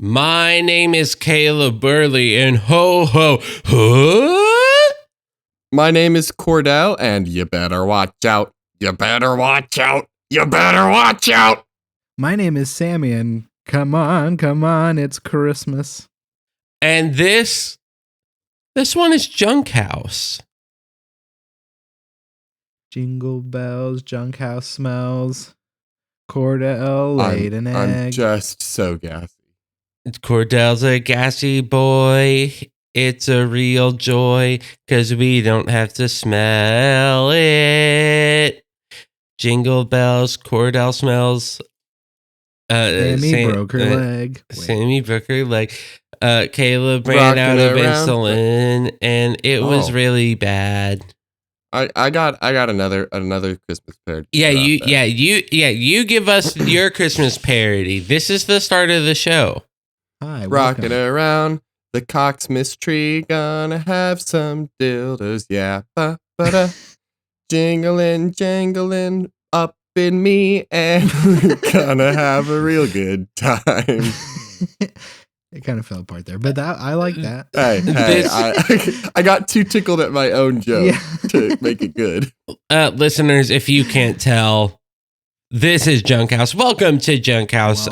My name is Caleb Burley, and ho ho ho. My name is Cordell, and you better watch out. You better watch out. You better watch out. My name is Sammi, and come on, it's Christmas. And this one is Junk House. Jingle bells, junk house smells. Cordell laid an egg. I'm just so gassy. Cordell's a gassy boy. It's a real joy, 'cause we don't have to smell it. Jingle bells, Cordell smells. Sammi broke her leg. Sammi broke her leg. Caleb ran out of insulin, and it was really bad. I got another Christmas parody. You give us your Christmas parody. This is the start of the show. Hi, rocking welcome. around the Coxmas tree, gonna have some dildos, yeah, ba-ba-da. Jingling, jangling up in me, and we're gonna have a real good time. It kind of fell apart there, but I like that. Hey, I got too tickled at my own joke to make it good. Listeners, if you can't tell, this is Junk House. Welcome to Junk House,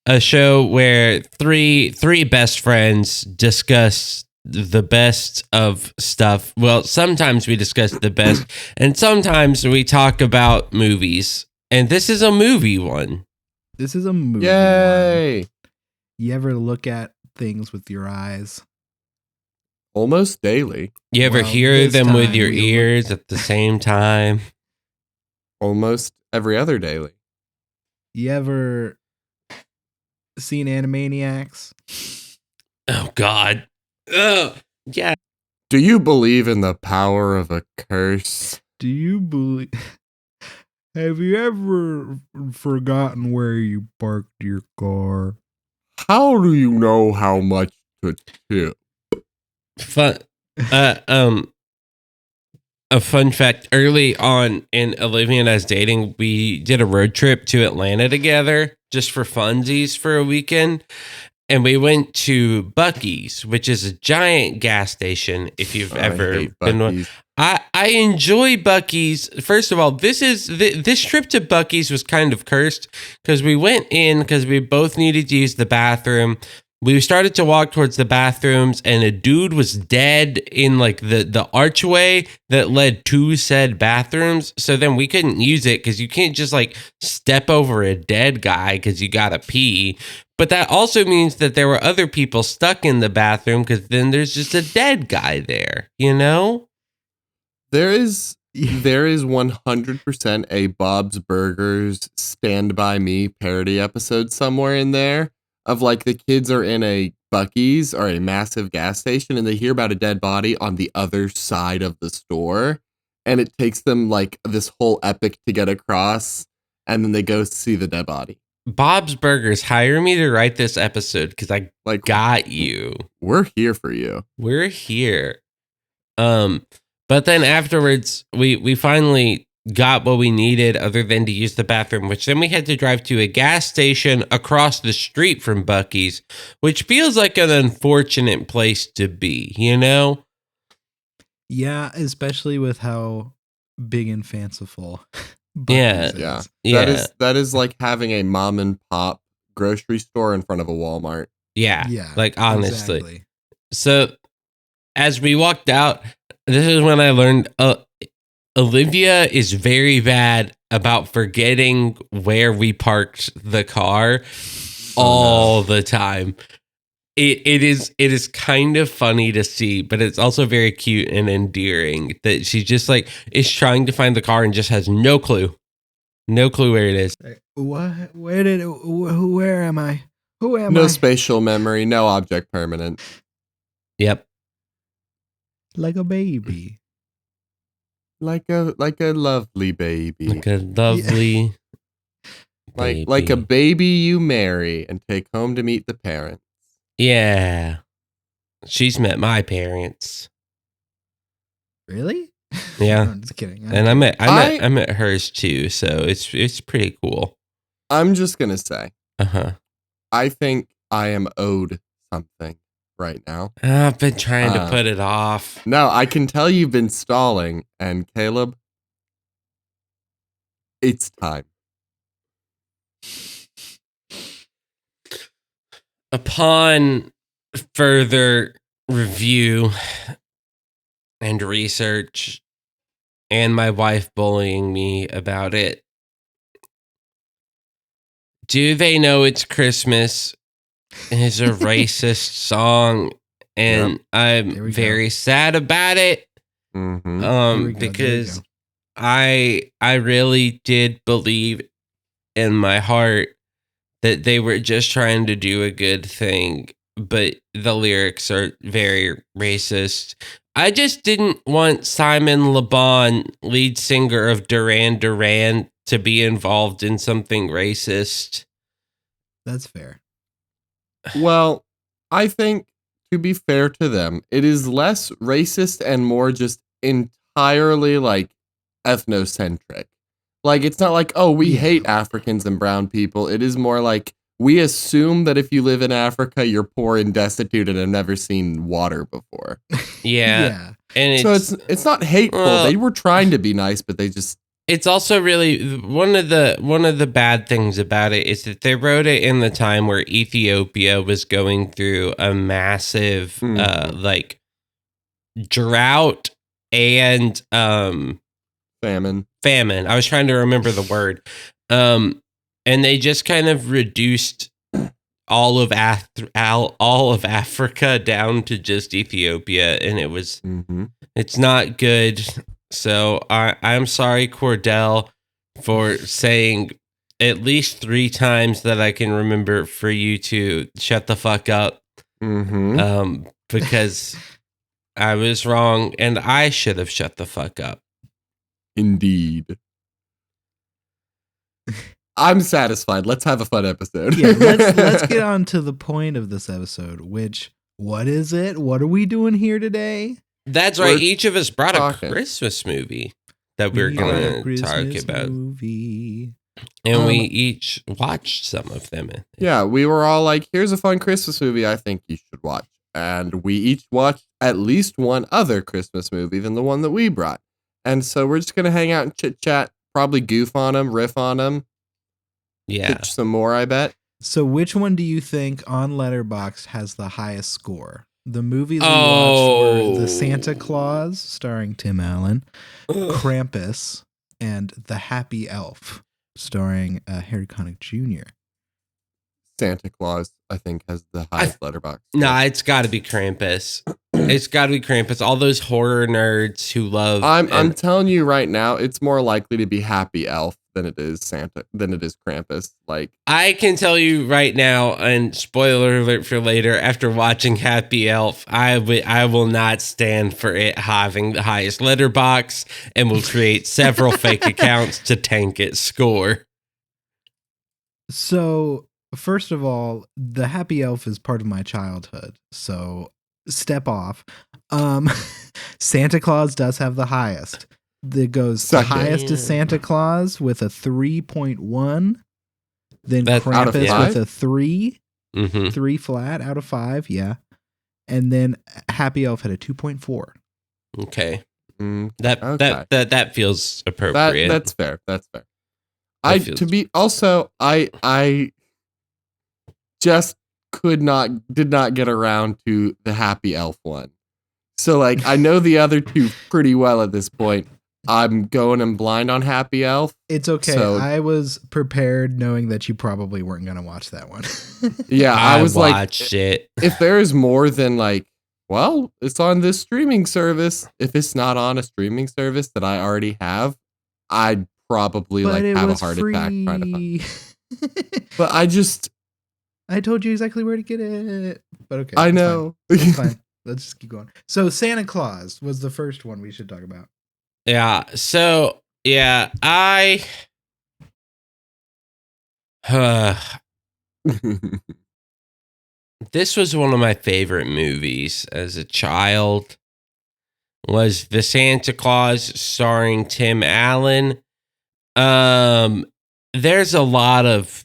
a show where three best friends discuss the best of stuff. Well, sometimes we discuss the best, and sometimes we talk about movies. And this is a movie one. This is a movie. Yay! One. You ever look at things with your eyes? Almost daily. You ever hear them with your ears at the same time? Almost every other daily. You ever seen Animaniacs? Oh, God. Oh, yeah. Do you believe in the power of a curse? Do you believe... Have you ever forgotten where you parked your car? How do you know how much to tip? A fun fact, early on in Olivia and I's dating, we did a road trip to Atlanta together just for funsies for a weekend. And we went to Buc-ee's, which is a giant gas station. If you've ever been one, I enjoy Buc-ee's. First of all, this trip to Buc-ee's was kind of cursed because we went in because we both needed to use the bathroom. We started to walk towards the bathrooms, and a dude was dead in like the archway that led to said bathrooms. So then we couldn't use it because you can't just like step over a dead guy because you gotta pee. But that also means that there were other people stuck in the bathroom because then there's just a dead guy there, you know? There is 100% a Bob's Burgers Stand By Me parody episode somewhere in there of like the kids are in a Buc-ee's or a massive gas station and they hear about a dead body on the other side of the store. And it takes them like this whole epic to get across. And then they go see the dead body. Bob's Burgers, hire me to write this episode because I got you. We're here for you. We're here. But then afterwards, we finally got what we needed other than to use the bathroom, which then we had to drive to a gas station across the street from Buc-ee's, which feels like an unfortunate place to be, you know? Yeah, especially with how big and fanciful. Yeah. That is like having a mom and pop grocery store in front of a Walmart. Yeah. Like honestly. Exactly. So as we walked out, this is when I learned Olivia is very bad about forgetting where we parked the car all the time. It is kind of funny to see, but it's also very cute and endearing that she just like is trying to find the car and just has no clue where it is. What? Where am I? Who am I? No spatial memory, no object permanent. Yep. Like a baby. Like a lovely baby. Like a lovely baby. Like a baby you marry and take home to meet the parents. Yeah. She's met my parents. Really? Yeah. No, I'm just kidding. And I met hers too, so it's pretty cool. I'm just gonna say. Uh-huh. I think I am owed something right now. I've been trying to put it off. No, I can tell you've been stalling, and Caleb, it's time. Upon further review and research, and my wife bullying me about it, Do They Know It's Christmas is a racist song, and I'm very sad about it. Because I really did believe in my heart that they were just trying to do a good thing, but the lyrics are very racist. I just didn't want Simon Le Bon, lead singer of Duran Duran, to be involved in something racist. That's fair. Well, I think, to be fair to them, it is less racist and more just entirely like ethnocentric. Like, it's not like, oh, we hate Africans and brown people. It is more like, we assume that if you live in Africa, you're poor and destitute and have never seen water before. Yeah. And so it's not hateful. They were trying to be nice, but they just... It's also really one of the bad things about it is that they wrote it in the time where Ethiopia was going through a massive like drought and famine. I was trying to remember the word. And they just kind of reduced all of Africa down to just Ethiopia, and it was it's not good. So I'm sorry, Cordell, for saying at least 3 times that I can remember for you to shut the fuck up. Because I was wrong and I should have shut the fuck up. Indeed. I'm satisfied. Let's have a fun episode. Yeah, let's get on to the point of this episode, which, what is it? What are we doing here today? That's right. Each of us brought a Christmas movie that we're going to talk about. And we each watched some of them. Yeah, we were all like, here's a fun Christmas movie I think you should watch. And we each watched at least one other Christmas movie than the one that we brought. And so we're just going to hang out and chit-chat, probably goof on them, riff on them. Yeah. Pitch some more, I bet. So which one do you think on Letterboxd has the highest score? The movies we watched were The Santa Claus, starring Tim Allen, Krampus, and The Happy Elf, starring Harry Connick Jr. Santa Claus, I think, has the highest Letterboxd. Nah, it's got to be Krampus. It's got to be Krampus. All those horror nerds who love... I'm telling you right now, it's more likely to be Happy Elf than it is Krampus. Like, I can tell you right now, and spoiler alert for later, after watching Happy Elf, I will not stand for it having the highest letterbox and will create several fake accounts to tank its score. So, first of all, the Happy Elf is part of my childhood, so step off. Santa Claus does have the highest. That goes the highest is Santa Claus with a 3.1. Then Krampus with a 3. 3 flat out of 5, yeah. And then Happy Elf had a 2.4. Okay. That feels appropriate. That's fair. That's fair. I just did not get around to the Happy Elf one. So like I know the other two pretty well at this point. I'm going in blind on Happy Elf. It's okay. So, I was prepared knowing that you probably weren't going to watch that one. Yeah, I was watched it. If there is more than like, well, it's on this streaming service. If it's not on a streaming service that I already have, I'd probably have a heart attack trying to find. But I told you exactly where to get it. But okay. I know. It's fine. Let's just keep going. So Santa Claus was the first one we should talk about. Yeah. So yeah, this was one of my favorite movies as a child. Was The Santa Claus starring Tim Allen. There's a lot of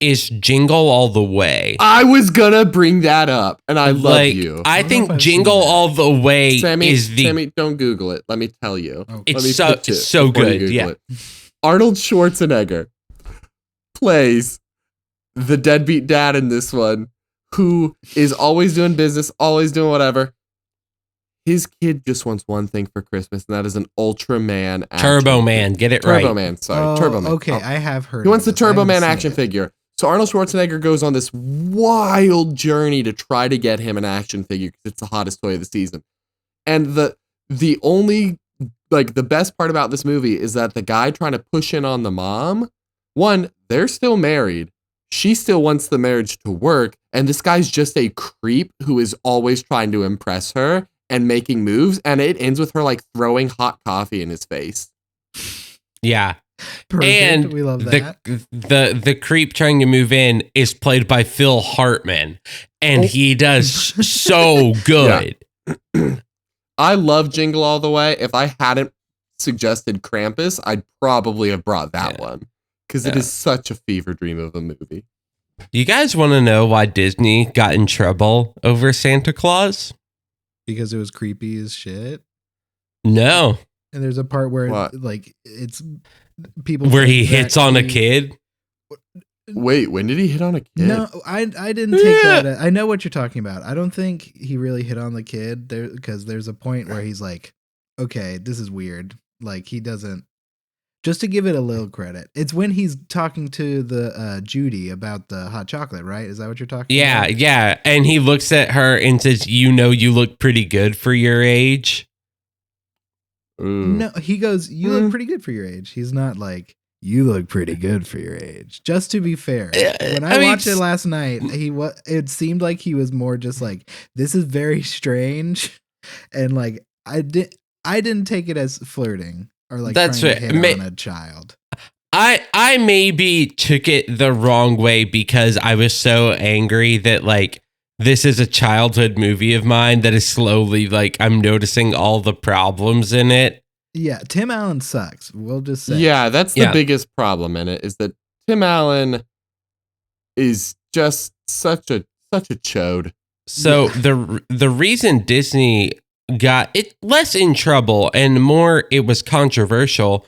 is Jingle All the Way. I was gonna bring that up, and I love you. I think Jingle All the Way is the... Sammy, don't Google it. Let me tell you. Okay. It's so good. Yeah. Arnold Schwarzenegger plays the deadbeat dad in this one, who is always doing business, always doing whatever. His kid just wants one thing for Christmas, and that is an Ultraman action Turbo Man. Get it right. Turbo Man, sorry. Turbo Man. Okay, I have heard. He wants the Turbo Man action figure. So Arnold Schwarzenegger goes on this wild journey to try to get him an action figure because it's the hottest toy of the season. And the only, like, the best part about this movie is that the guy trying to push in on the mom, one, they're still married. She still wants the marriage to work. And this guy's just a creep who is always trying to impress her and making moves. And it ends with her, like, throwing hot coffee in his face. Yeah. Perfect. And we love that. The creep trying to move in is played by Phil Hartman. And he does so good. Yeah. I love Jingle All the Way. If I hadn't suggested Krampus, I'd probably have brought that one. Because it is such a fever dream of a movie. You guys want to know why Disney got in trouble over Santa Claus? Because it was creepy as shit. No. And there's a part where it's people where he hits on a kid. Wait, when did he hit on a kid? No, I didn't take that. I know what you're talking about. I don't think he really hit on the kid there, because there's a point where he's like, okay, this is weird. Like, he doesn't. Just to give it a little credit, it's when he's talking to the Judy about the hot chocolate, right? Is that what you're talking about? Yeah. And he looks at her and says, you look pretty good for your age. Ooh. No, he goes, you look pretty good for your age. He's not like, you look pretty good for your age. Just to be fair, when I watched it last night, it seemed like he was more just like, this is very strange. And like, I didn't take it as flirting. Or like that's trying to hit on a child. I maybe took it the wrong way because I was so angry that like this is a childhood movie of mine that is slowly like I'm noticing all the problems in it. Yeah, Tim Allen sucks. We'll just say. Yeah, that's the biggest problem in it is that Tim Allen is just such a chode. So the reason Disney got it less in trouble and more it was controversial,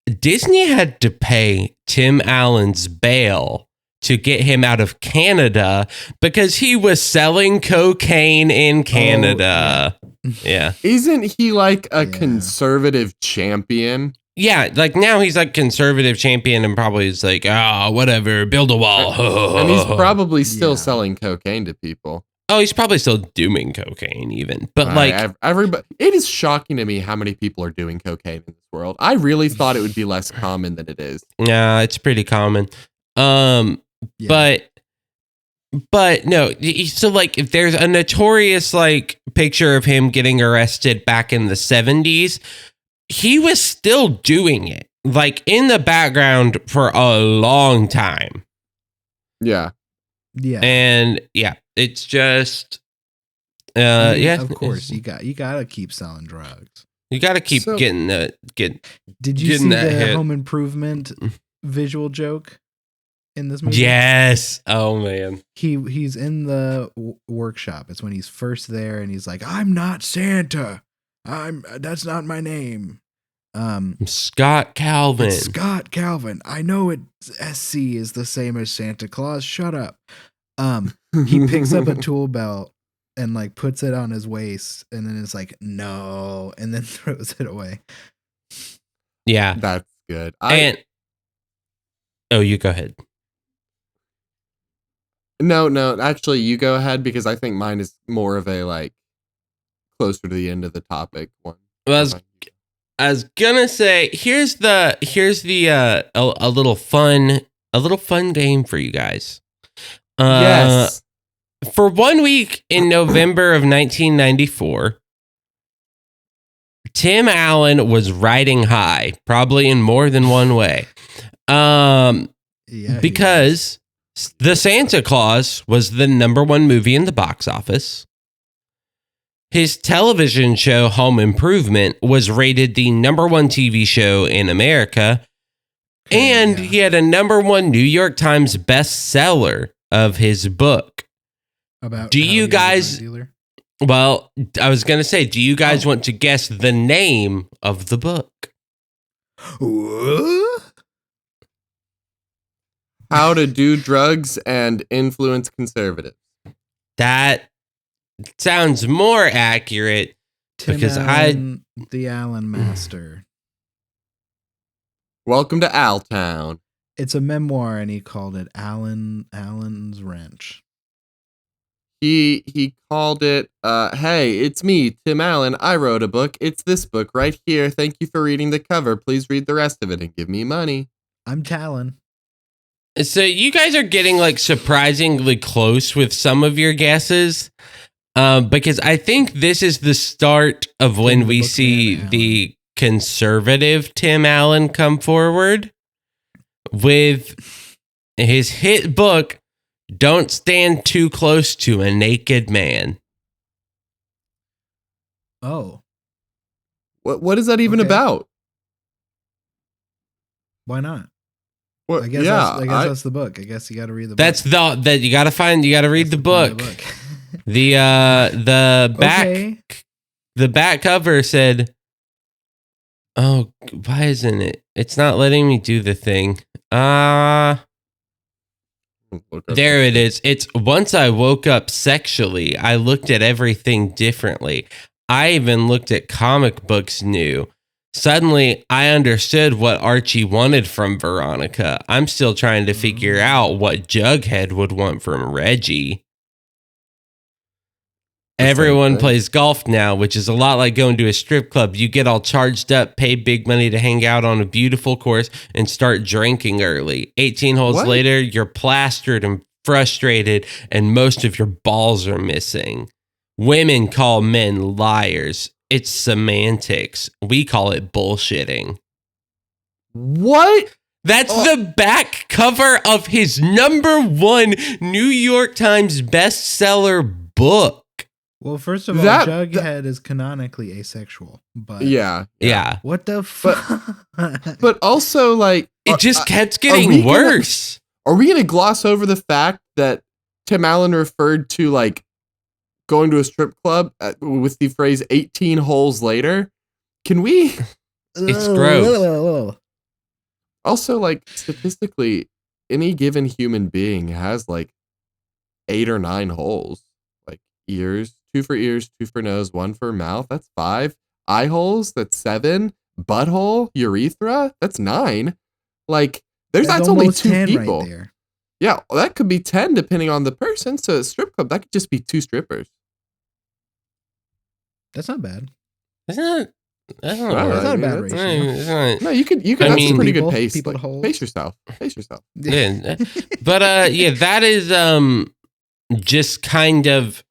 Disney had to pay Tim Allen's bail to get him out of Canada because he was selling cocaine in Canada. Yeah. Isn't he like a conservative champion? Yeah, like now he's like conservative champion and probably is like, whatever, build a wall. And he's probably still selling cocaine to people. Oh, he's probably still doing cocaine even. But like everybody, it is shocking to me how many people are doing cocaine in this world. I really thought it would be less common than it is. Yeah, it's pretty common. But no, so like if there's a notorious like picture of him getting arrested back in the 70s, he was still doing it like in the background for a long time. Yeah. Yeah. And yeah, it's just of course you gotta keep selling drugs. You gotta keep getting Did you see the Home Improvement visual joke in this movie? Yes. Oh man. He's in the workshop. It's when he's first there and he's like, I'm not Santa. That's not my name. Scott Calvin. It's Scott Calvin. I know SC is the same as Santa Claus. Shut up. He picks up a tool belt and like puts it on his waist and then it's like, no, and then throws it away. Yeah. That's good. You go ahead. No, actually you go ahead because I think mine is more of a like closer to the end of the topic one. Well, I was gonna say here's the a little fun game for you guys. Yes. For 1 week in November of 1994, Tim Allen was riding high, probably in more than one way. Because The Santa Claus was the #1 movie in the box office. His television show, Home Improvement, was rated the #1 TV show in America. And he had a #1 New York Times bestseller of his book. About do you guys? Well, I was going to say, do you guys want to guess the name of the book? How to Do Drugs and Influence Conservatives. That sounds more accurate. Because the Allen Master. Welcome to Altown. It's a memoir, and he called it Allen's Wrench. He called it, hey, it's me, Tim Allen. I wrote a book. It's this book right here. Thank you for reading the cover. Please read the rest of it and give me money. I'm Talon. So you guys are getting like surprisingly close with some of your guesses. Because I think this is the start of when we see the conservative Tim Allen come forward with his hit book, Don't Stand Too Close to a Naked Man. Oh. What is that even about? Why not? Well, I guess that's the book. I guess you got to read the book. That's that you got to read the book. The back cover said, "Oh, why isn't it? It's not letting me do the thing." There it is. It's once I woke up sexually, I looked at everything differently. I even looked at comic books new. Suddenly, I understood what Archie wanted from Veronica. I'm still trying to figure out what Jughead would want from Reggie. Everyone plays golf now, which is a lot like going to a strip club. You get all charged up, pay big money to hang out on a beautiful course, and start drinking early. 18 holes later, you're plastered and frustrated, and most of your balls are missing. Women call men liars. It's semantics. We call it bullshitting. What? That's the back cover of his #1 New York Times bestseller book. Well, first of all, Jughead is canonically asexual, but yeah. What the fuck? But also, like, it just kept getting worse. Are we gonna gloss over the fact that Tim Allen referred to like going to a strip club with the phrase 18 holes later? Can we? It's gross. Also, like, statistically, any given human being has like 8 or 9 holes. Like ears, 2 for ears, 2 for nose, 1 for mouth. That's 5. Eye holes, that's 7. Butthole, urethra, that's 9. Like, that's only 2 people. Right there. Yeah, well, that could be 10 depending on the person. So a strip club, that could just be 2 strippers. That's not bad. That's not a bad ratio. No, you could. That's a pretty good pace. Pace yourself. Yeah. But that is just kind of.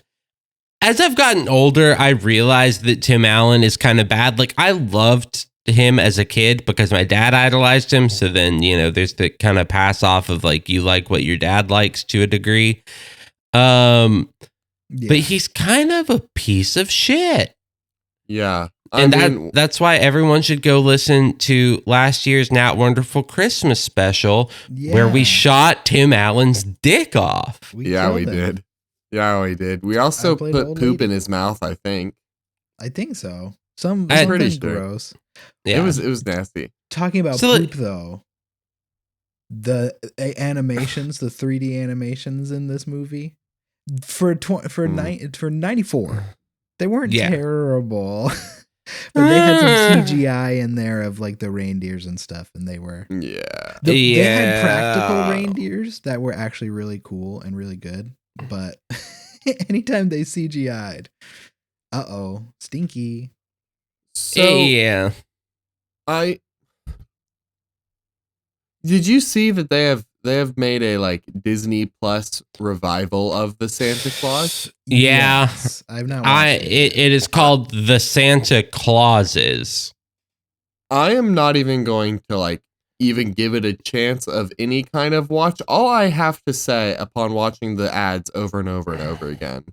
As I've gotten older, I realized that Tim Allen is kind of bad. Like, I loved him as a kid because my dad idolized him. So then, there's the kind of pass off of like, you like what your dad likes to a degree. But he's kind of a piece of shit. Yeah. That's why everyone should go listen to last year's Nat Wonderful Christmas special where we shot Tim Allen's dick off. We did. Yeah, we did. We also put poop in his mouth, I think. I think so. Something gross. Yeah. It was nasty. Talking about poop, though. The animations, the 3D animations in this movie for 94, they weren't terrible. But they had some CGI in there of like the reindeers and stuff, and they were they had practical reindeers that were actually really cool and really good. But anytime they CGI'd, stinky. So did you see that they have made a like Disney Plus revival of the Santa Claus? Yeah, yes, I've not watched it is called The Santa Clauses. I am not even going to like even give it a chance of any kind of watch. All I have to say upon watching the ads over and over and over again,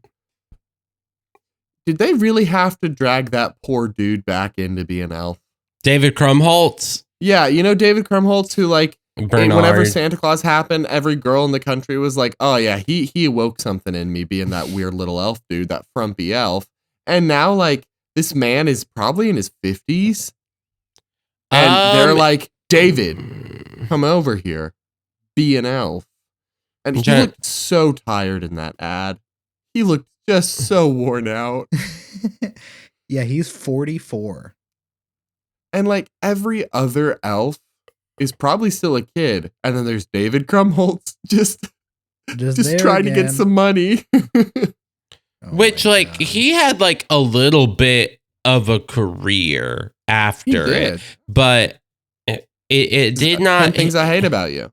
did they really have to drag that poor dude back in to be an elf? David Krumholtz. Yeah, you know David Krumholtz, who like Bernard. whenever Santa Claus happened, every girl in the country was like, "Oh yeah, he awoke something in me, being that weird little elf dude, that frumpy elf." And now like this man is probably in his 50s, and they're like, "David, come over here, be an elf." And he looked so tired in that ad. He looked just so worn out. Yeah, he's 44. And like every other elf is probably still a kid. And then there's David Krumholtz just trying to get some money. Which like he had like a little bit of a career after it, but it did not. Things I hate about you.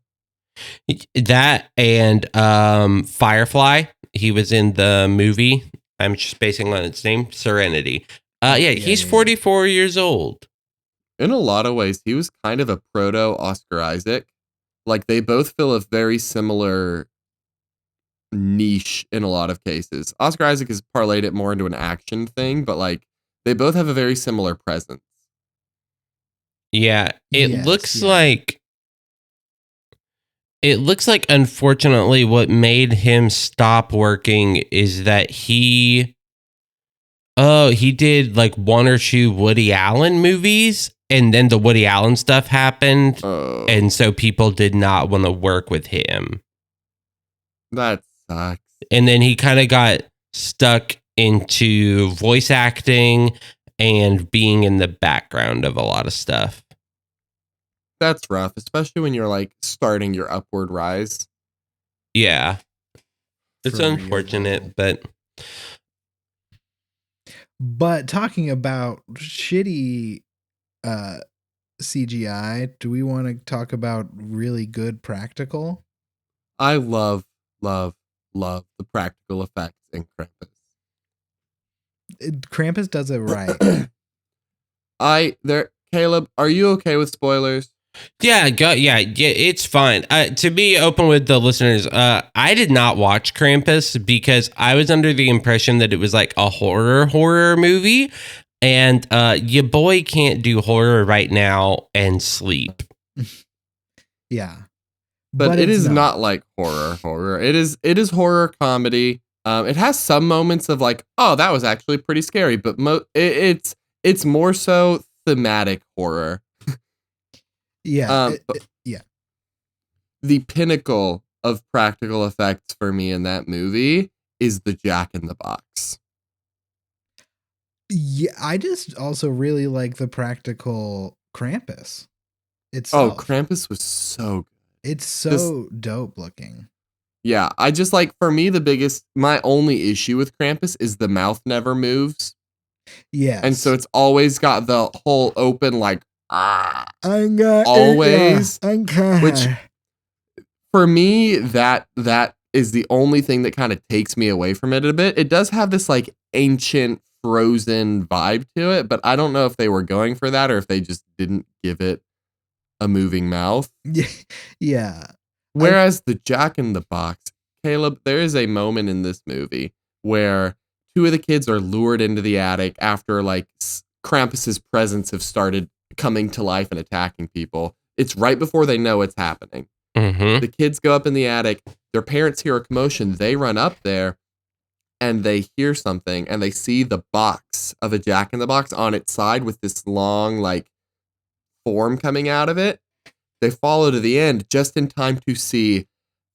That and Firefly. He was in the movie. I'm just basing on its name, Serenity. He's 44 years old. In a lot of ways, he was kind of a proto Oscar Isaac. Like they both fill a very similar niche in a lot of cases. Oscar Isaac has parlayed it more into an action thing, but like they both have a very similar presence. Yeah, it looks like unfortunately what made him stop working is that he did like one or two Woody Allen movies, and then the Woody Allen stuff happened, and so people did not want to work with him. That sucks. And then he kind of got stuck into voice acting and being in the background of a lot of stuff. That's rough, especially when you're like starting your upward rise. Yeah. It's unfortunate, but talking about shitty CGI, do we want to talk about really good practical? I love the practical effects in Krampus. Krampus does it right. Caleb, are you okay with spoilers? Yeah, it's fine. To be open with the listeners, I did not watch Krampus because I was under the impression that it was like a horror movie, and your boy can't do horror right now and sleep. Yeah, but it is not like horror. It is horror comedy. It has some moments of like, oh, that was actually pretty scary, but it's more so thematic horror. Yeah. The pinnacle of practical effects for me in that movie is the Jack in the Box. Yeah, I just also really like the practical Krampus itself. Oh, Krampus was so good. It's so dope looking. Yeah, I just like, for me, my only issue with Krampus is the mouth never moves. Yeah. And so it's always got the whole open, like, always, which for me that is the only thing that kind of takes me away from it a bit. It does have this like ancient frozen vibe to it, but I don't know if they were going for that or if they just didn't give it a moving mouth. Yeah. Whereas the Jack in the Box, Caleb, there is a moment in this movie where two of the kids are lured into the attic after like Krampus's presence have started coming to life and attacking people. It's right before they know it's happening. Mm-hmm. The kids go up in the attic. Their parents hear a commotion. They run up there and they hear something and they see the box of a Jack in the Box on its side with this long like form coming out of it. They follow to the end just in time to see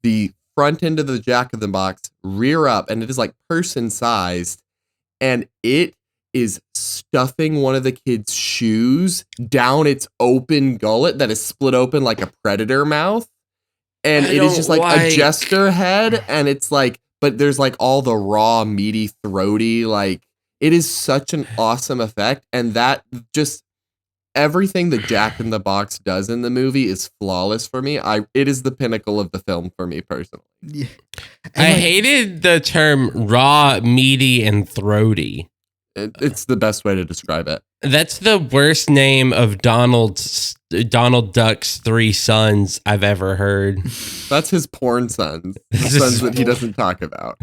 the front end of the Jack in the Box rear up, and it is like person sized, and it is stuffing one of the kids' shoes down its open gullet that is split open like a predator mouth. And it is just like a jester head. And it's like, but there's like all the raw, meaty, throaty, like it is such an awesome effect. And that just everything that Jack in the Box does in the movie is flawless for me. It is the pinnacle of the film for me personally. Yeah. I hated the term raw, meaty, and throaty. It's the best way to describe it. That's the worst name of Donald Duck's three sons I've ever heard. That's his porn sons. The sons that he doesn't talk about.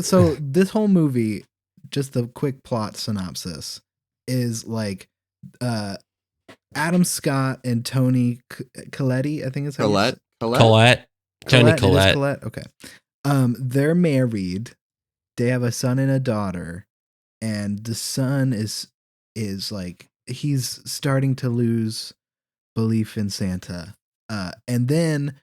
So this whole movie, just the quick plot synopsis, is like Adam Scott and Tony Colletti, I think it's how you say Colette. Tony It is Collette. Colette. Okay. They're married. They have a son and a daughter, and the son is like he's starting to lose belief in Santa. And then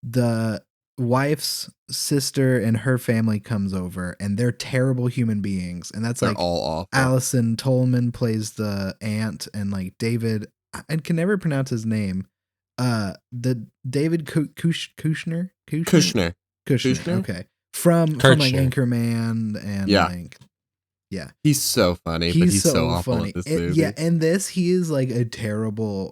the wife's sister and her family comes over, and they're terrible human beings. And that's They're like all awful. Allison Tolman plays the aunt, and like David, I can never pronounce his name. The David Kushner. Okay. From like Anchorman and like he's so funny, but he's so awful funny. at this movie. Yeah, and this he is like a terrible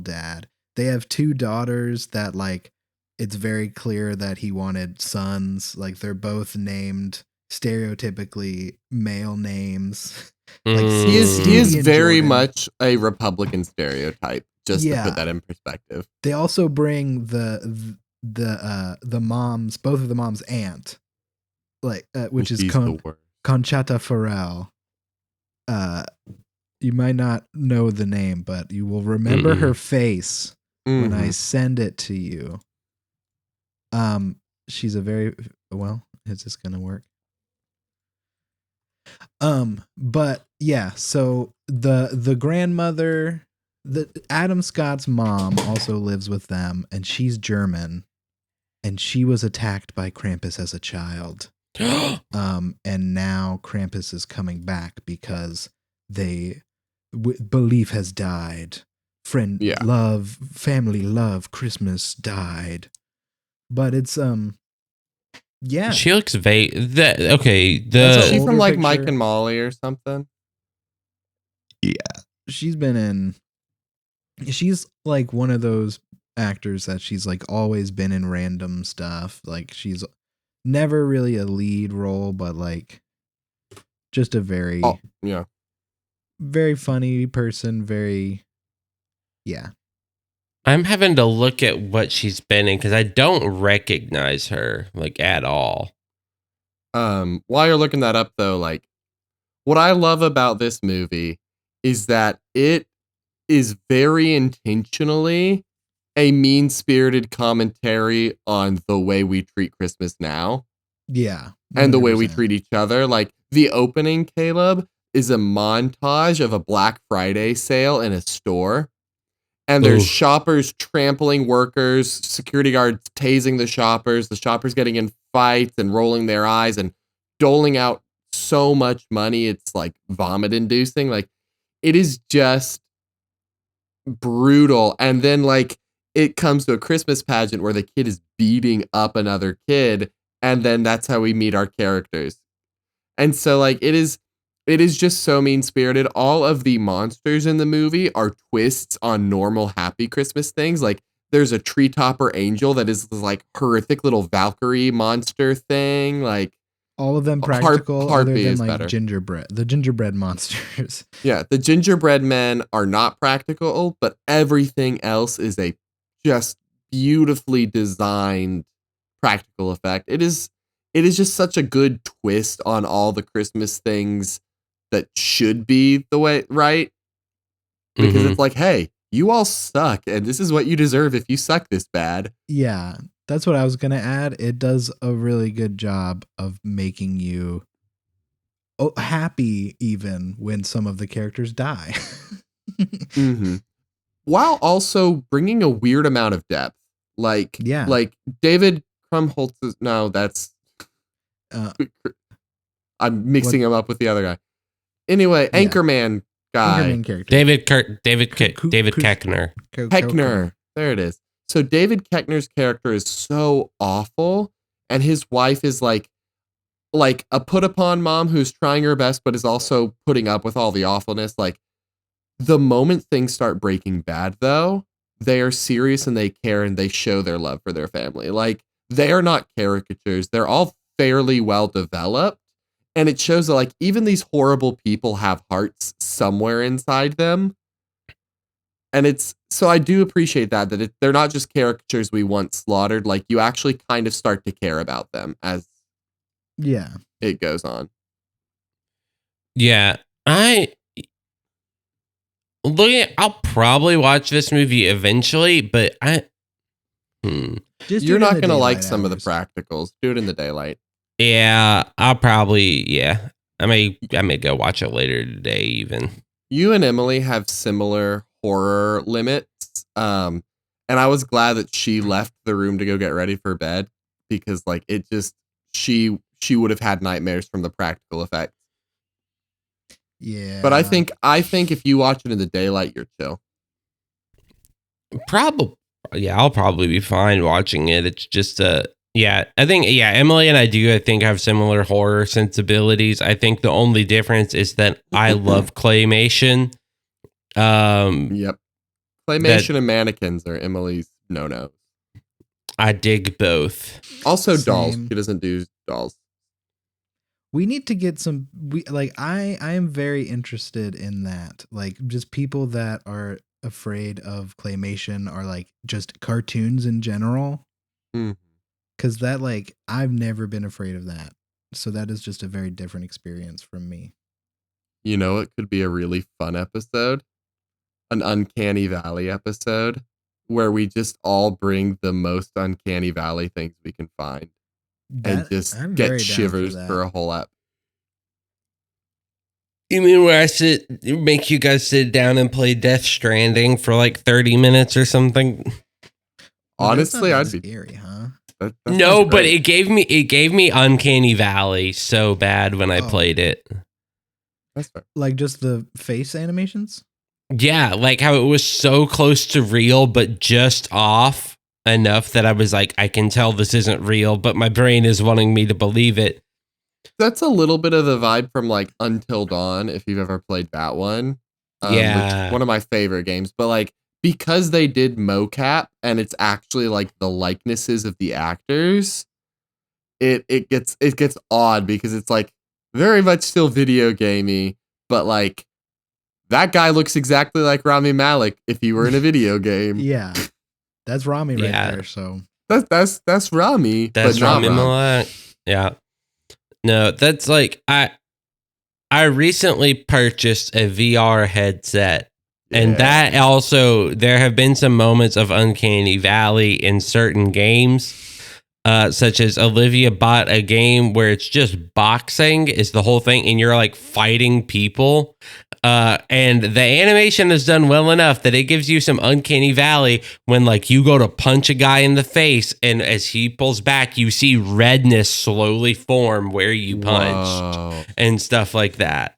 dad. They have two daughters that like it's very clear that he wanted sons. Like they're both named stereotypically male names. Like he is very much a Republican stereotype, just to put that in perspective. They also bring the moms, both of the moms' aunt, like which is Conchata Farrell. You might not know the name, but you will remember her face when I send it to you. She's a very is this gonna work? But yeah, so the grandmother, the Adam Scott's mom also lives with them, and she's German, and she was attacked by Krampus as a child. And now Krampus is coming back because belief has died. Love, family love, Christmas died. But it's she looks vague. Okay, is she from like Mike and Molly or something? Yeah, she's like one of those actors that she's like always been in random stuff. Like she's never really a lead role, but like just a very very funny person. I'm having to look at what she's been in because I don't recognize her like at all. While you're looking that up though, like what I love about this movie is that it is very intentionally a mean-spirited commentary on the way we treat Christmas now. Yeah. 100%. And the way we treat each other. Like the opening, Caleb, is a montage of a Black Friday sale in a store. And there's shoppers trampling workers, security guards tasing the shoppers getting in fights and rolling their eyes and doling out so much money. It's like vomit inducing. Like it is just brutal. And then like it comes to a Christmas pageant where the kid is beating up another kid. And then that's how we meet our characters. And so like it is just so mean-spirited. All of the monsters in the movie are twists on normal happy Christmas things. Like there's a tree topper angel that is like horrific little Valkyrie monster thing. Like all of them practical other than like better. the gingerbread monsters. Yeah, the gingerbread men are not practical, but everything else is a just beautifully designed practical effect. It is just such a good twist on all the Christmas things that should be the way, right? Because it's like, hey, you all suck, and this is what you deserve if you suck this bad. Yeah, that's what I was going to add. It does a really good job of making you happy even when some of the characters die. While also bringing a weird amount of depth. Like David Krumholtz no, that's I'm mixing him up with the other guy. Anyway, Anchorman guy. Anchorman character. David Koechner. Koechner. There it is. So David Koechner's character is so awful, and his wife is like a put upon mom who's trying her best, but is also putting up with all the awfulness. Like the moment things start breaking bad, though, they are serious and they care and they show their love for their family. Like they are not caricatures. They're all fairly well developed. And it shows that like even these horrible people have hearts somewhere inside them. And it's so I do appreciate that they're not just caricatures we once slaughtered. Like you actually kind of start to care about them as it goes on. Yeah, I'll probably watch this movie eventually, but Just You're not going to like daylight some of the hours. practicals. Do it in the daylight. yeah, I'll probably I may go watch it later today even. You and Emily have similar horror limits. And I was glad that she left the room to go get ready for bed because like it just she would have had nightmares from the practical effects. Yeah. But I think if you watch it in the daylight, you're chill. Probably, I'll probably be fine watching it. It's just I think Emily and I have similar horror sensibilities. I think the only difference is that I love claymation. Yep. Claymation and mannequins are Emily's no-no. I dig both. Also Same. dolls. She doesn't do dolls. We need to get some. I am very interested in that. Like, just people that are afraid of claymation or like just cartoons in general. Because that, like, I've never been afraid of that. So that is just a very different experience from me. You know, it could be a really fun episode, an Uncanny Valley episode, where we just all bring the most Uncanny Valley things we can find. And just I'm very get down shivers that. for a whole app. You mean where make you guys sit down and play Death Stranding for like 30 minutes or something? Honestly, I'd be scary, huh? That No, but it gave me Uncanny Valley so bad when I played it. That's fair. Like just the face animations? Yeah, like how it was so close to real, but just off enough that I was like, I can tell this isn't real, but my brain is wanting me to believe it. That's a little bit of the vibe from like Until Dawn, if you've ever played that one. Yeah. Which, one of my favorite games. But like, because they did mocap and it's actually like the likenesses of the actors, it gets odd because it's like very much still video gamey, but like that guy looks exactly like Rami Malek if he were in a video game. Yeah. That's Rami right there, so that's Rami. That's but Rami Malek. Yeah. No, that's like I recently purchased a VR headset. And that also, there have been some moments of Uncanny Valley in certain games, such as Olivia bought a game where it's just boxing is the whole thing, and you're like fighting people. And the animation is done well enough that it gives you some Uncanny Valley when like you go to punch a guy in the face, and as he pulls back, you see redness slowly form where you punched and stuff like that.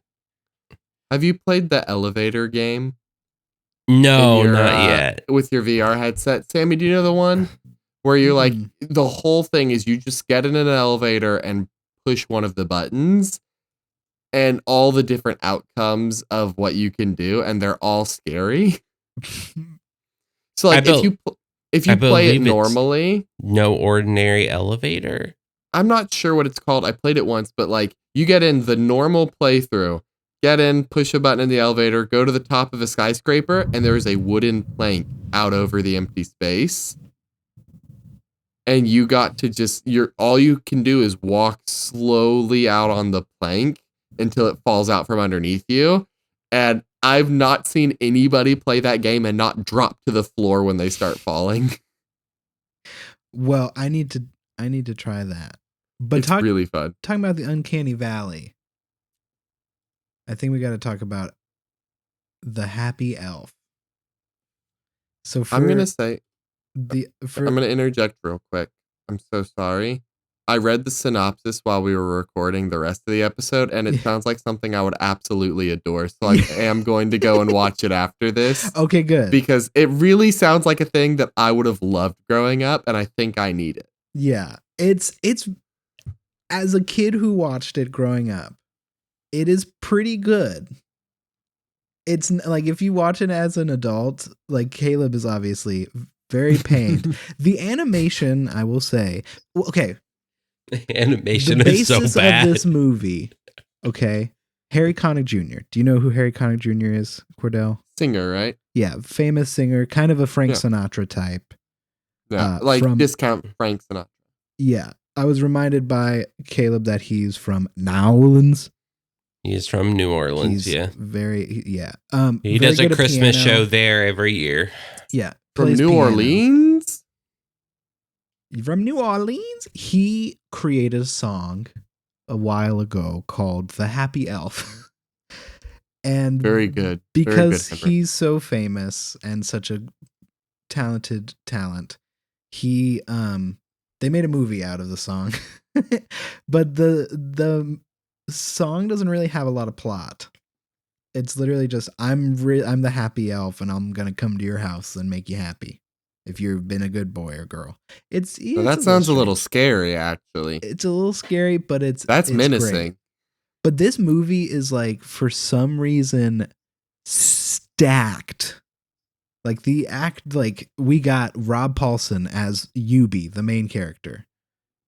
Have you played the elevator game? No, not yet. With your VR headset. Sammy, do you know the one where you're like, the whole thing is you just get in an elevator and push one of the buttons and all the different outcomes of what you can do, and they're all scary. So like if you play it normally, No Ordinary Elevator. I'm not sure what it's called. I played it once, but like you get in the normal playthrough, get in, push a button in the elevator, go to the top of a skyscraper, and there's a wooden plank out over the empty space. And you got to all you can do is walk slowly out on the plank until it falls out from underneath you. And I've not seen anybody play that game and not drop to the floor when they start falling. Well, I need to try that. But it's really fun. Talking about the Uncanny Valley, I think we got to talk about the Happy Elf. So I'm going to interject real quick. I'm so sorry. I read the synopsis while we were recording the rest of the episode, and it sounds like something I would absolutely adore. So I am going to go and watch it after this. Okay, good. Because it really sounds like a thing that I would have loved growing up, and I think I need it. Yeah. It's as a kid who watched it growing up, it is pretty good. It's like if you watch it as an adult, like Caleb is obviously very pained. The animation, I will say, okay. The animation is so bad. The basis of this movie, okay. Harry Connick Jr. Do you know who Harry Connick Jr. is, Cordell? Singer, right? Yeah, famous singer, kind of a Frank Sinatra type. Yeah, discount Frank Sinatra. Yeah. I was reminded by Caleb that he's from New Orleans. He's from New Orleans. He's Yeah. He does a Christmas show there every year. Yeah. From New Orleans? From New Orleans? He created a song a while ago called The Happy Elf. And very good. Because very good, he's so famous and such a talented talent, they made a movie out of the song. But the song doesn't really have a lot of plot. It's literally just I'm the happy elf and I'm gonna come to your house and make you happy if you've been a good boy or girl. That sounds a little scary, actually. It's a little scary, but it's menacing. Great. But this movie is like, for some reason, stacked. Like we got Rob Paulsen as Yubi, the main character.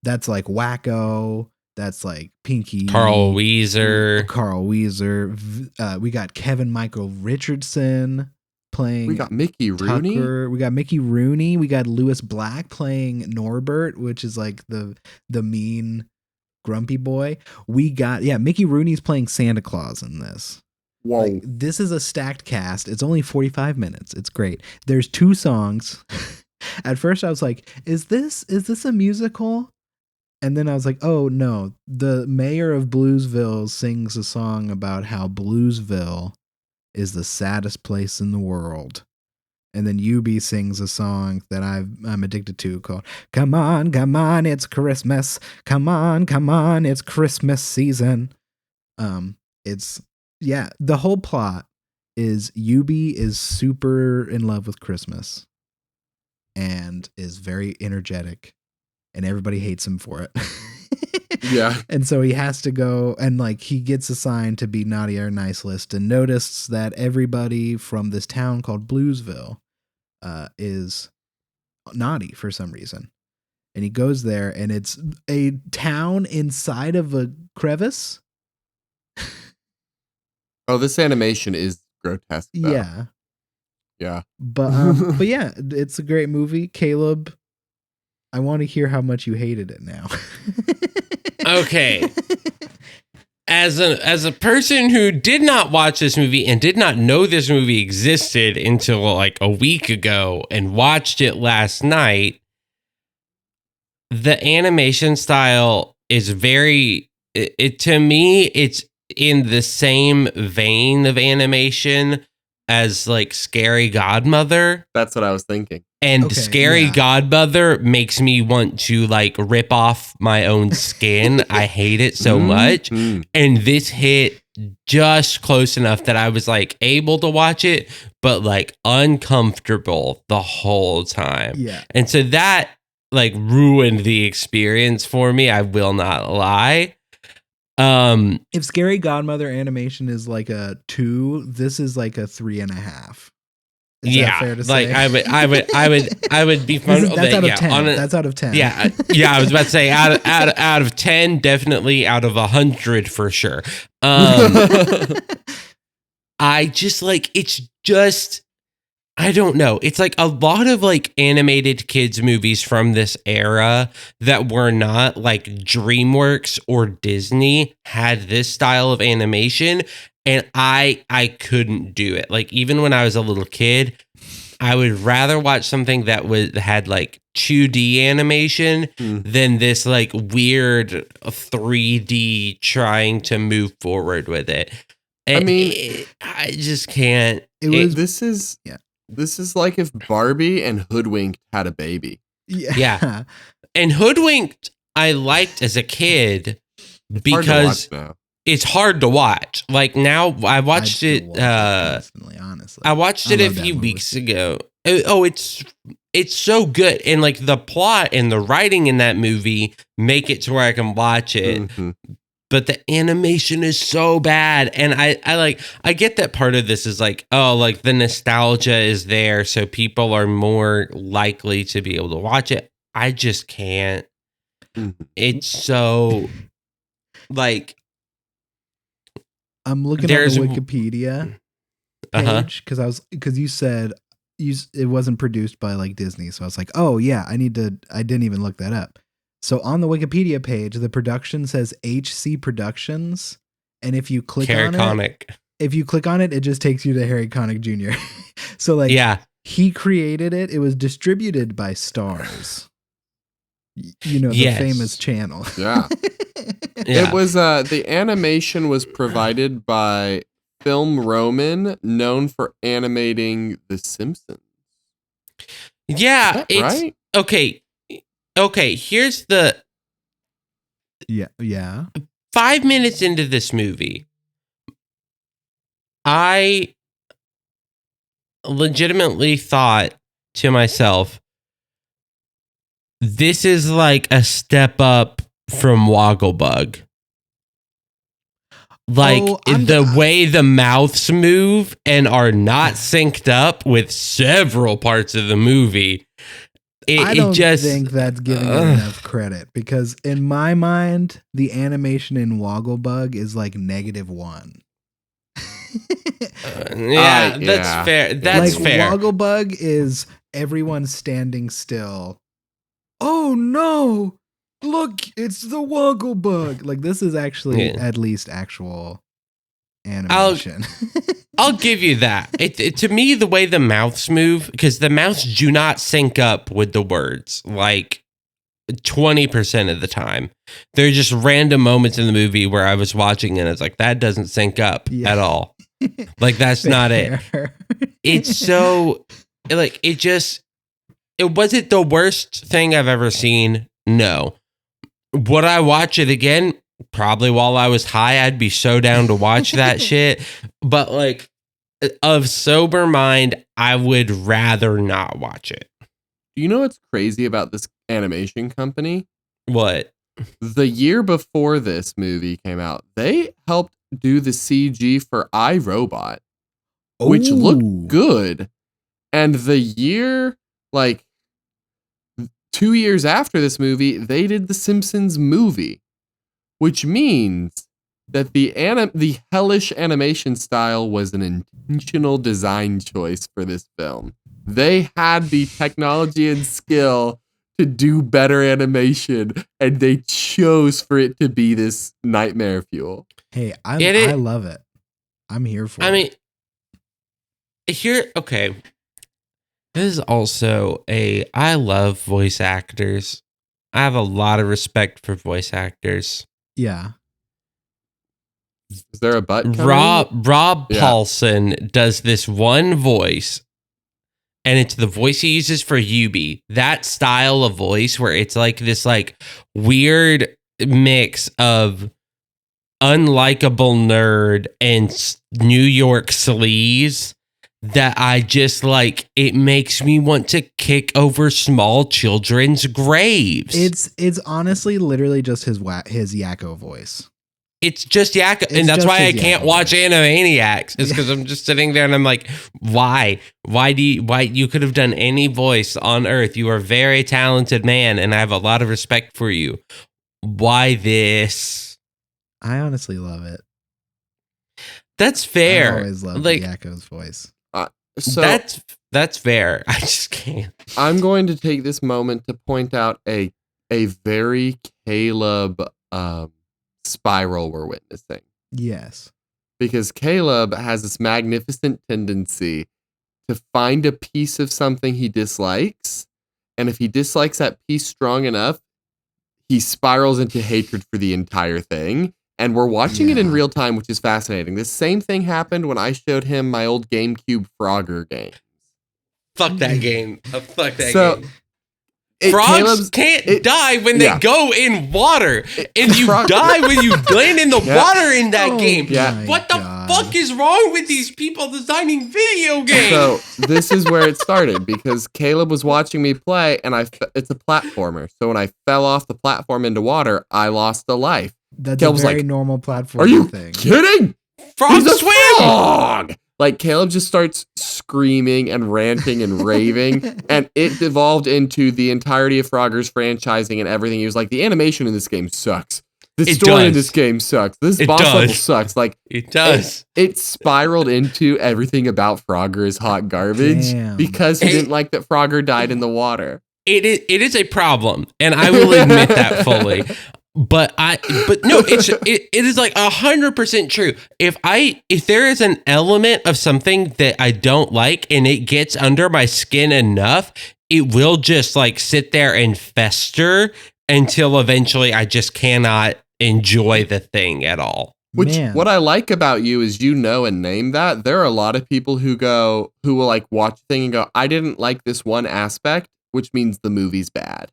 That's like wacko. That's like Pinky. Carl Weezer. We got Kevin Michael Richardson playing. We got Mickey Rooney. Tucker. We got Mickey Rooney. We got Lewis Black playing Norbert, which is like the mean grumpy boy. We got Mickey Rooney's playing Santa Claus in this. Whoa. Like, this is a stacked cast. It's only 45 minutes. It's great. There's 2 songs. At first I was like, is this a musical? And then I was like, oh no, the mayor of Bluesville sings a song about how Bluesville is the saddest place in the world. And then Yubi sings a song that I'm addicted to called Come on, it's Christmas. Come on, it's Christmas season. The whole plot is Yubi is super in love with Christmas and is very energetic. And everybody hates him for it. Yeah. And so he has to go and like he gets assigned to be naughty or nice list and notices that everybody from this town called Bluesville is naughty for some reason. And he goes there and it's a town inside of a crevice. Oh, this animation is grotesque, though. Yeah. Yeah. But yeah, it's a great movie. Caleb, I want to hear how much you hated it now. Okay. As a person who did not watch this movie and did not know this movie existed until like a week ago and watched it last night, the animation style is very to me it's in the same vein of animation as like Scary Godmother. That's what I was thinking. And Scary Godmother makes me want to like rip off my own skin. I hate it so much. And this hit just close enough that I was like able to watch it, but like uncomfortable the whole time. Yeah. And so that like ruined the experience for me. I will not lie. If Scary Godmother animation is like a 2, this is like a 3.5. Is that fair to say? Like I would be fun. That's out of 10. That's out of 10. Yeah, I was about to say out of 10, definitely out of 100 for sure. I just like it's just I don't know. It's like a lot of like animated kids movies from this era that were not like DreamWorks or Disney had this style of animation. And I couldn't do it. Like even when I was a little kid, I would rather watch something that had like 2D animation than this like weird 3D trying to move forward with it. I mean, I just can't. This is like if Barbie and Hoodwinked had a baby. Yeah. And Hoodwinked I liked as a kid because it's hard to watch. Like now I watched it honestly. I watched it a few weeks ago. Oh, it's so good. And like the plot and the writing in that movie make it to where I can watch it. Mm-hmm. But the animation is so bad. And I get that part of this is like, oh, like the nostalgia is there. So people are more likely to be able to watch it. I just can't. Mm-hmm. It's so like. I'm looking at the Wikipedia page because you said it wasn't produced by like Disney. So I was like, oh yeah, I didn't even look that up. So on the Wikipedia page, the production says HC Productions And if you click Harry on Connick. it just takes you to Harry Connick Jr. So like, yeah, he created it. It was distributed by Stars. The famous channel. Yeah. yeah. It was the animation was provided by Film Roman, known for animating The Simpsons. Yeah, it's right. okay. Okay, here's the Yeah. 5 minutes into this movie. I legitimately thought to myself, this is like a step up from Wogglebug. Like the way the mouths move and are not synced up with several parts of the movie. I don't think that's giving it enough credit, because in my mind, the animation in Wogglebug is like -1. That's fair. That's like, fair. Wogglebug is everyone standing still. Oh no! Look, it's the Wogglebug. Like, this is actually at least actual animation. I'll give you that. To me, the way the mouths move, because the mouths do not sync up with the words, like 20% of the time. There are just random moments in the movie where I was watching and it's like, that doesn't sync up at all. Like, that's not it. It's so, like, it wasn't the worst thing I've ever seen. No. Would I watch it again? Probably while I was high. I'd be so down to watch that shit. But like, of sober mind, I would rather not watch it. Do you know what's crazy about this animation company? What? The year before this movie came out, they helped do the CG for iRobot, which looked good. And the year, like 2 years after this movie, they did the Simpsons movie, which means that the hellish animation style was an intentional design choice for this film. They had the technology and skill to do better animation, and they chose for it to be this nightmare fuel. Hey, I love it. I'm here for it. Okay. This is also I love voice actors. I have a lot of respect for voice actors. Yeah. Is there a butt coming? Rob Paulson does this one voice, and it's the voice he uses for Yubi. That style of voice where it's like this like weird mix of unlikable nerd and New York sleaze that I just like. It makes me want to kick over small children's graves. It's honestly literally just his Yakko voice. It's just Yakko, and that's why I can't watch Animaniacs. It's because I'm just sitting there and I'm like, why? Why you could have done any voice on earth? You are a very talented man, and I have a lot of respect for you. Why this? I honestly love it. That's fair. I always love Yakko's voice. So that's fair. I just can't. I'm going to take this moment to point out a very Caleb spiral we're witnessing. Yes. Because Caleb has this magnificent tendency to find a piece of something he dislikes, and if he dislikes that piece strong enough, he spirals into hatred for the entire thing. And we're watching it in real time, which is fascinating. The same thing happened when I showed him my old GameCube Frogger game. Fuck that game. Fuck that game. Frogs can't die when they go in water, and you die when you land in the water in that game. What the fuck is wrong with these people designing video games? So this is where it started, because Caleb was watching me play, and it's a platformer. So when I fell off the platform into water, I lost a life. That's Caleb's a very normal platform. Are you thing. kidding? Frogs swim! Frog! Like, Caleb just starts screaming and ranting and raving, and it devolved into the entirety of Frogger's franchising and everything. He was like, the animation in this game sucks. The story in this game sucks. This boss level sucks. Like, it does. It spiraled into everything about Frogger is hot garbage because he didn't like that Frogger died in the water. It is a problem, and I will admit that fully. but no, it is like 100% true. If there is an element of something that I don't like and it gets under my skin enough, it will just like sit there and fester until eventually I just cannot enjoy the thing at all. What I like about you is and name that. There are a lot of people who will like watch the thing and go, I didn't like this one aspect, which means the movie's bad.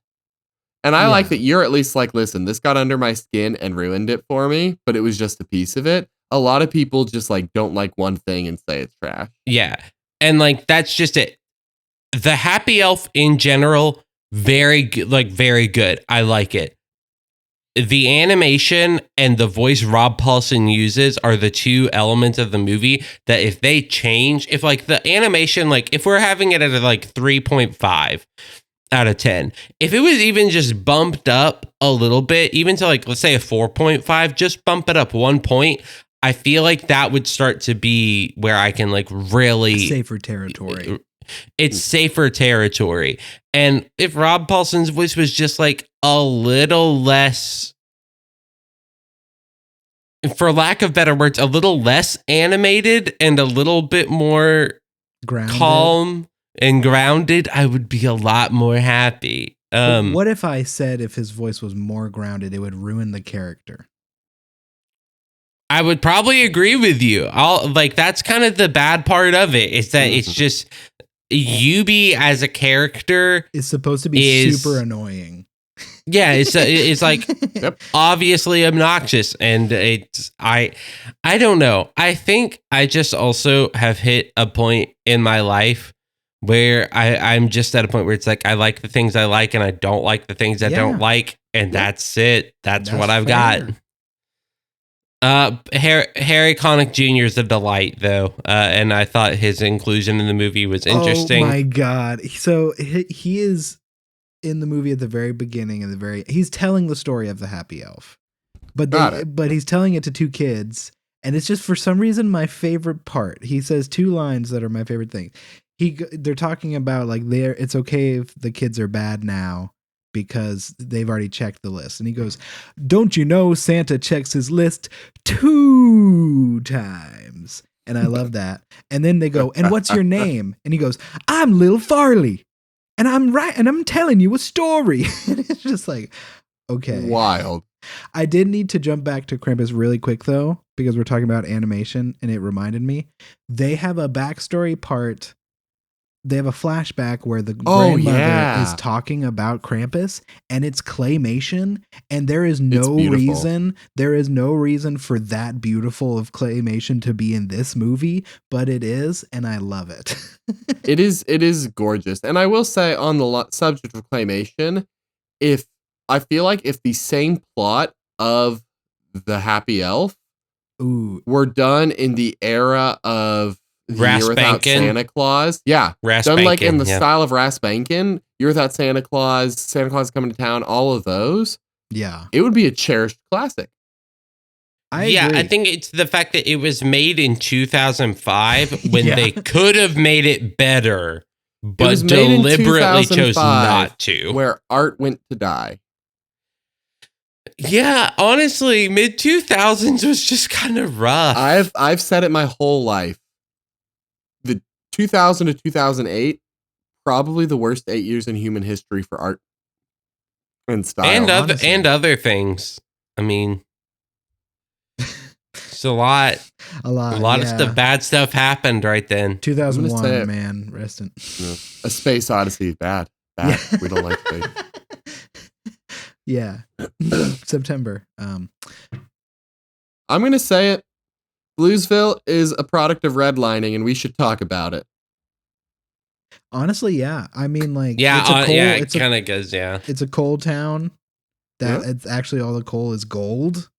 And I like that you're at least like, listen, this got under my skin and ruined it for me, but it was just a piece of it. A lot of people just like don't like one thing and say it's trash. Yeah. And like, that's just it. The Happy Elf in general, very good. I like it. The animation and the voice Rob Paulsen uses are the two elements of the movie that if they change, if like the animation, like if we're having it at a like 3.5 out of 10, if it was even just bumped up a little bit, even to like, let's say a 4.5, just bump it up 1 point. I feel like that would start to be where I can like really safer territory. It's safer territory. And if Rob Paulsen's voice was just like a little less, for lack of better words, a little less animated and a little bit more calm and grounded, I would be a lot more happy. What if I said if his voice was more grounded, it would ruin the character? I would probably agree with you. That's kind of the bad part of it, is that it's just Yubi as a character is supposed to be super annoying. Yeah, it's like obviously obnoxious, and I don't know. I think I just also have hit a point in my life where I'm just at a point where it's like I like the things I like and I don't like the things I don't like, and that's it. That's what I've got. Harry Connick Jr. is a delight, though, and I thought his inclusion in the movie was interesting. Oh my god! So he is in the movie at the very beginning, he's telling the story of the Happy Elf, but he's telling it to two kids, and it's just for some reason my favorite part. He says two lines that are my favorite thing. They're talking about like it's okay if the kids are bad now, because they've already checked the list. And he goes, don't you know Santa checks his list 2 times? And I love that. And then they go, and what's your name? And he goes, I'm Lil Farley. And I'm telling you a story. And it's just like, okay. Wild. I did need to jump back to Krampus really quick, though, because we're talking about animation, and it reminded me. They have a backstory part. They have a flashback where the grandmother is talking about Krampus, and it's claymation, and there is no reason for that beautiful of claymation to be in this movie, but it is, and I love it. It is gorgeous. And I will say, on the subject of claymation, I feel like if the same plot of the Happy Elf were done in the era of Year Without Santa Claus. Yeah. Done like in the style of Raspankin, Year Without Santa Claus, Santa Claus Coming to Town, all of those. Yeah. It would be a cherished classic. I agree. I think it's the fact that it was made in 2005 when they could have made it better, but deliberately chose not to. Where art went to die. Yeah, honestly, mid 2000s was just kind of rough. I've said it my whole life. The 2000 to 2008, probably the worst 8 years in human history for art and style, and other things. I mean, it's a lot of stuff. Bad stuff happened right then. 2001, man, rest in. A Space Odyssey is bad. Yeah. We don't like space. Yeah. September. I'm gonna say it. Bluesville is a product of redlining, and we should talk about it. Honestly, yeah. I mean, like, it kind of goes. Yeah, it's a coal town. It's actually all the coal is gold.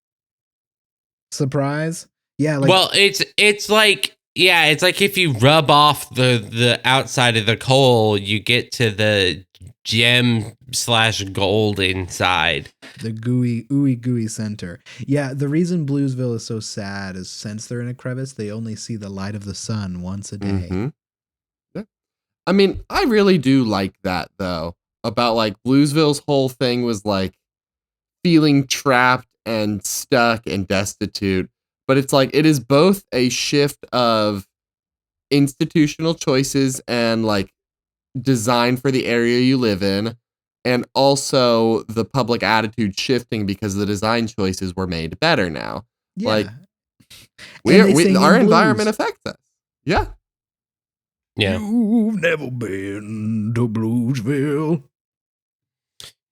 Surprise. Yeah. Like, well, it's like if you rub off the outside of the coal, you get to the gem/gold inside. The gooey center. Yeah, the reason Bluesville is so sad is since they're in a crevice, they only see the light of the sun once a day. Mm-hmm. Yeah. I mean, I really do like that, though, about like Bluesville's whole thing was like feeling trapped and stuck and destitute. But it's like, it is both a shift of institutional choices and like design for the area you live in, and also the public attitude shifting because the design choices were made better now. Yeah. Like, blues. our environment affects us. Yeah. Yeah. You've never been to Bluesville.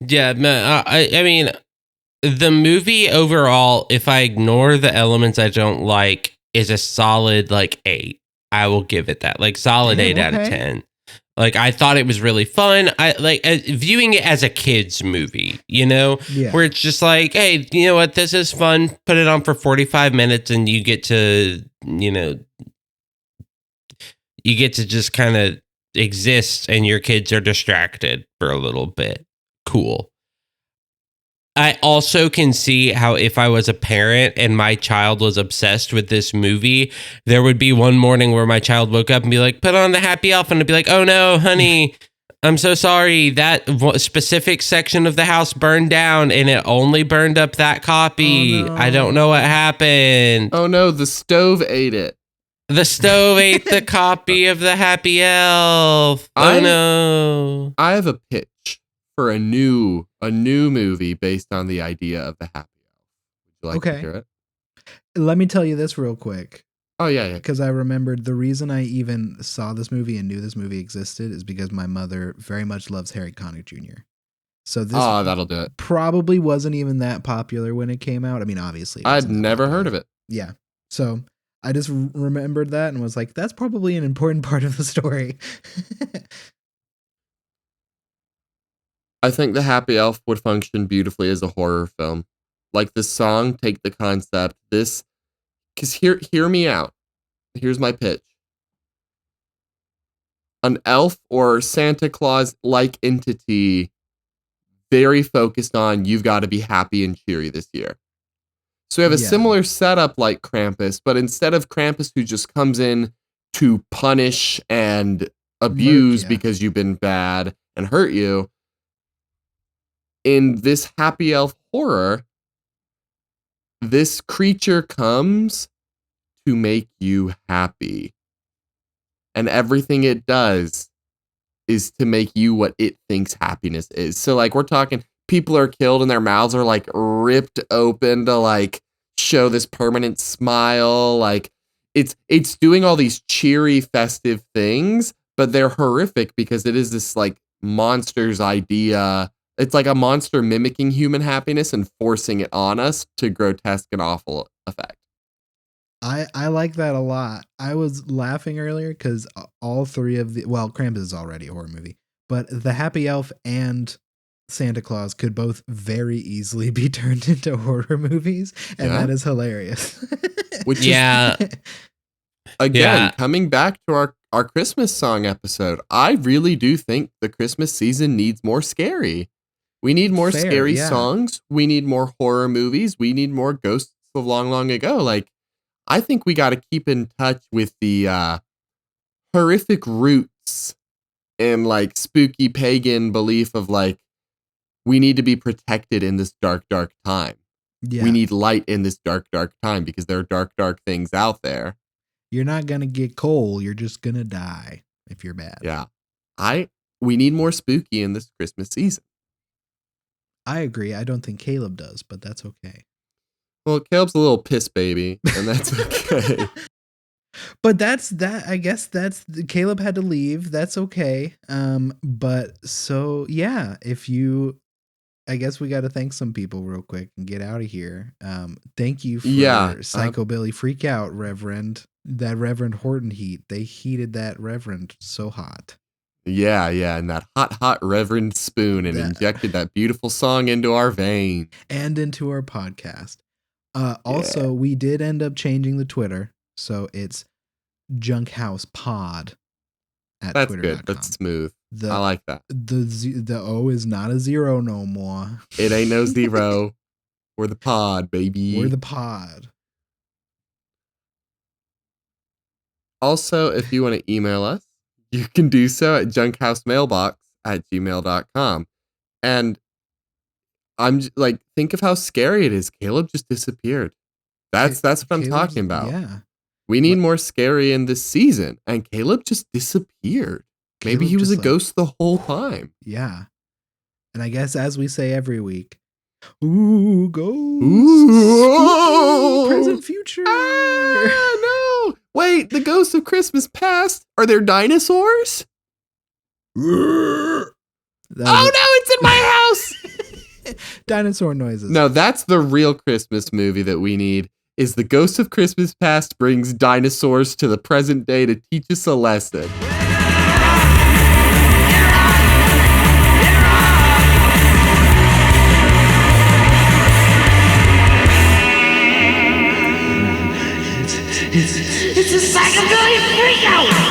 Yeah, man, I mean, the movie overall, if I ignore the elements I don't like, is a solid like 8. I will give it that. Like solid 8 out of 10. Like I thought it was really fun. I like viewing it as a kids movie, you know, where it's just like, hey, you know what, this is fun. Put it on for 45 minutes and you get to, you know, just kind of exist and your kids are distracted for a little bit. Cool. I also can see how if I was a parent and my child was obsessed with this movie, there would be one morning where my child woke up and be like, put on the Happy Elf, and I'd be like, oh no, honey, I'm so sorry. That specific section of the house burned down and it only burned up that copy. Oh, no. I don't know what happened. Oh no, the stove ate it. The stove ate the copy of the Happy Elf. Oh no. I have a pitch for a new movie based on the idea of the Happy Elf. Would you like to hear it? Let me tell you this real quick. Oh, yeah. Because I remembered the reason I even saw this movie and knew this movie existed is because my mother very much loves Harry Connick Jr. So this that'll do it. Probably wasn't even that popular when it came out. I mean, obviously. I'd never heard of it. Yeah. So I just remembered that and was like, that's probably an important part of the story. I think the Happy Elf would function beautifully as a horror film. Like the song, take the concept. Because hear me out. Here's my pitch. An elf or Santa Claus-like entity, very focused on you've got to be happy and cheery this year. So we have a similar setup like Krampus, but instead of Krampus who just comes in to punish and abuse because you've been bad and hurt you, in this Happy Elf horror, this creature comes to make you happy. And everything it does is to make you what it thinks happiness is. So like we're talking people are killed and their mouths are like ripped open to like show this permanent smile. Like it's doing all these cheery, festive things, but they're horrific because it is this like monster's idea. It's like a monster mimicking human happiness and forcing it on us to grotesque and awful effect. I like that a lot. I was laughing earlier because all three of Krampus is already a horror movie, but the Happy Elf and Santa Claus could both very easily be turned into horror movies, and that is hilarious. Again, coming back to our Christmas song episode, I really do think the Christmas season needs more scary. We need more scary songs. We need more horror movies. We need more ghosts of long, long ago. Like, I think we got to keep in touch with the horrific roots and like spooky pagan belief of like, we need to be protected in this dark, dark time. Yeah. We need light in this dark, dark time because there are dark, dark things out there. You're not going to get cold. You're just going to die if you're bad. Yeah. We need more spooky in this Christmas season. I agree. I don't think Caleb does, but that's okay. Well, Caleb's a little piss baby, and that's okay. But I guess Caleb had to leave. That's okay. But so yeah, I guess we got to thank some people real quick and get out of here. Thank you for Psychobilly Freak Out, Reverend. That Reverend Horton heat. They heated that Reverend so hot. Yeah, and that hot Reverend spoon and injected that beautiful song into our veins. And into our podcast. Also, we did end up changing the Twitter. So it's Junkhouse Pod at That's twitter.com. Good. That's smooth. I like that. The O is not a 0 no more. It ain't no 0. We're the pod, baby. We're the pod. Also, if you want to email us, you can do so at junkhousemaiilbox@gmail.com. And like, think of how scary it is. Caleb just disappeared. That's what I'm talking about. Yeah. We need more scary in this season. And Caleb just disappeared. Maybe he was a ghost the whole time. Yeah. And I guess as we say every week, ooh, ghosts. Ooh. Present, future. No. Wait, the ghosts of Christmas past? Are there dinosaurs? Oh no, it's in my house. Dinosaur noises. No, that's the real Christmas movie that we need. Is the Ghost of Christmas Past brings dinosaurs to the present day to teach us a lesson. It's a psychobilly freakout!